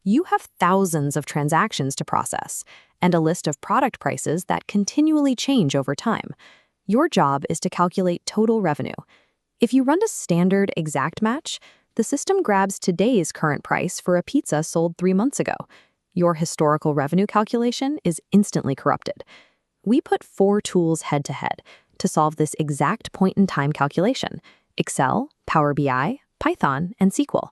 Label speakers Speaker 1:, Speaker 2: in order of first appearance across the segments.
Speaker 1: You have thousands of transactions to process and a list of product prices that continually change over time. Your job is to calculate total revenue. If you run a standard exact match, the system grabs today's current price for a pizza sold 3 months ago. Your historical revenue calculation is instantly corrupted. We put 4 tools head-to-head to solve this exact point-in-time calculation: Excel, Power BI, Python, and SQL.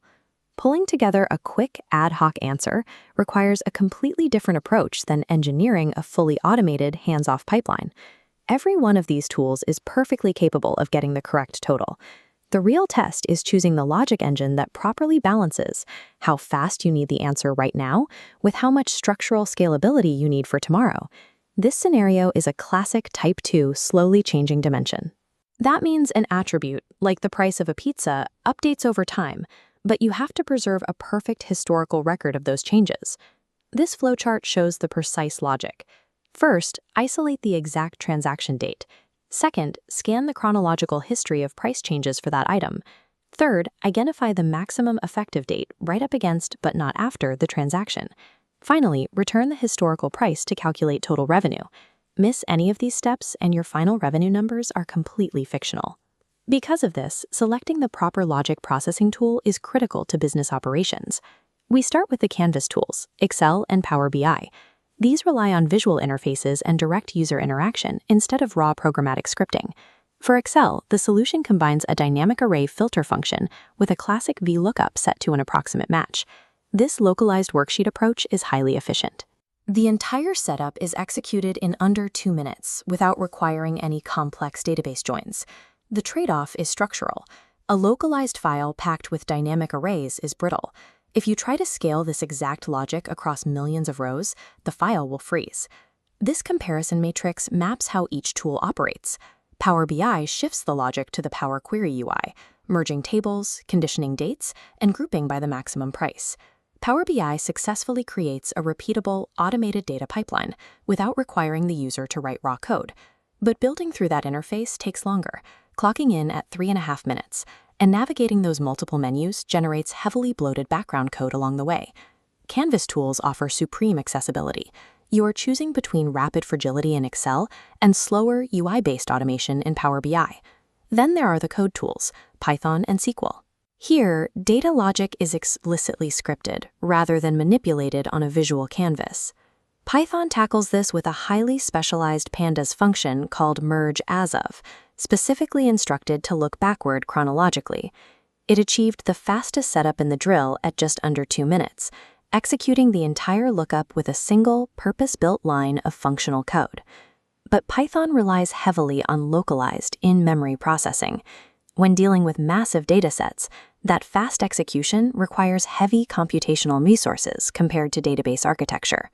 Speaker 1: Pulling together a quick ad hoc answer requires a completely different approach than engineering a fully automated hands-off pipeline. Every one of these tools is perfectly capable of getting the correct total. The real test is choosing the logic engine that properly balances how fast you need the answer right now with how much structural scalability you need for tomorrow. This scenario is a classic Type 2 slowly changing dimension. That means an attribute, like the price of a pizza, updates over time, but you have to preserve a perfect historical record of those changes. This flowchart shows the precise logic. First, isolate the exact transaction date. Second, scan the chronological history of price changes for that item. Third, identify the maximum effective date right up against but not after the transaction. Finally, return the historical price to calculate total revenue. Miss any of these steps and your final revenue numbers are completely fictional. Because of this, selecting the proper logic processing tool is critical to business operations. We start with the Canvas tools, Excel and Power BI. These rely on visual interfaces and direct user interaction instead of raw programmatic scripting. For Excel, the solution combines a dynamic array filter function with a classic VLOOKUP set to an approximate match. This localized worksheet approach is highly efficient. The entire setup is executed in under 2 minutes without requiring any complex database joins. The trade-off is structural. A localized file packed with dynamic arrays is brittle. If you try to scale this exact logic across millions of rows, the file will freeze. This comparison matrix maps how each tool operates. Power BI shifts the logic to the Power Query UI, merging tables, conditioning dates, and grouping by the maximum price. Power BI successfully creates a repeatable, automated data pipeline without requiring the user to write raw code. But building through that interface takes longer, clocking in at 3.5 minutes, and navigating those multiple menus generates heavily bloated background code along the way. Canvas tools offer supreme accessibility. You are choosing between rapid fragility in Excel and slower UI-based automation in Power BI. Then there are the code tools, Python and SQL. Here, data logic is explicitly scripted rather than manipulated on a visual canvas. Python tackles this with a highly specialized pandas function called merge as of, specifically instructed to look backward chronologically. It achieved the fastest setup in the drill at just under 2 minutes, executing the entire lookup with a single, purpose-built line of functional code. But Python relies heavily on localized, in-memory processing. When dealing with massive datasets, that fast execution requires heavy computational resources compared to database architecture.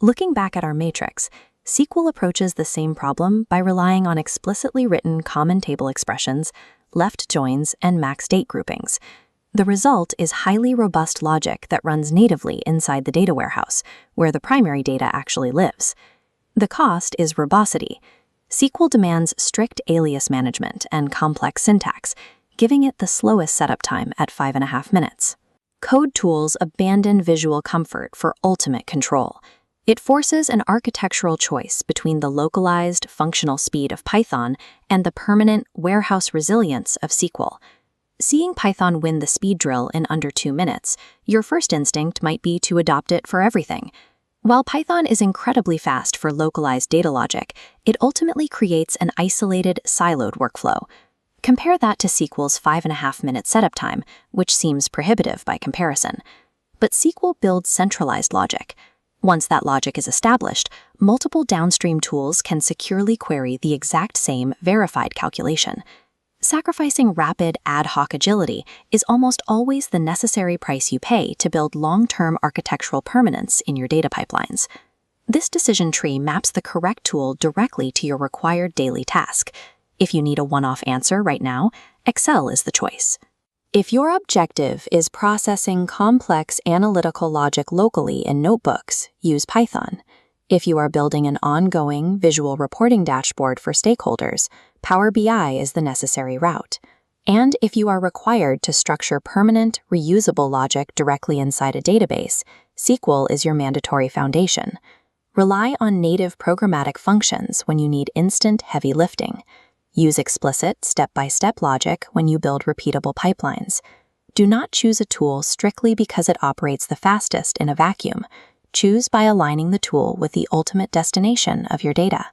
Speaker 1: Looking back at our matrix, SQL approaches the same problem by relying on explicitly written common table expressions, left joins, and max date groupings. The result is highly robust logic that runs natively inside the data warehouse, where the primary data actually lives. The cost is verbosity. SQL demands strict alias management and complex syntax, giving it the slowest setup time at 5.5 minutes. Code tools abandon visual comfort for ultimate control. It forces an architectural choice between the localized, functional speed of Python and the permanent warehouse resilience of SQL. Seeing Python win the speed drill in under 2 minutes, your first instinct might be to adopt it for everything. While Python is incredibly fast for localized data logic, it ultimately creates an isolated, siloed workflow. Compare that to SQL's 5.5-minute setup time, which seems prohibitive by comparison. But SQL builds centralized logic. Once that logic is established, multiple downstream tools can securely query the exact same verified calculation. Sacrificing rapid ad hoc agility is almost always the necessary price you pay to build long-term architectural permanence in your data pipelines. This decision tree maps the correct tool directly to your required daily task. If you need a one-off answer right now, Excel is the choice. If your objective is processing complex analytical logic locally in notebooks, use Python. If you are building an ongoing visual reporting dashboard for stakeholders, Power BI is the necessary route. And if you are required to structure permanent, reusable logic directly inside a database, SQL is your mandatory foundation. Rely on native programmatic functions when you need instant heavy lifting. Use explicit step-by-step logic when you build repeatable pipelines. Do not choose a tool strictly because it operates the fastest in a vacuum. Choose by aligning the tool with the ultimate destination of your data.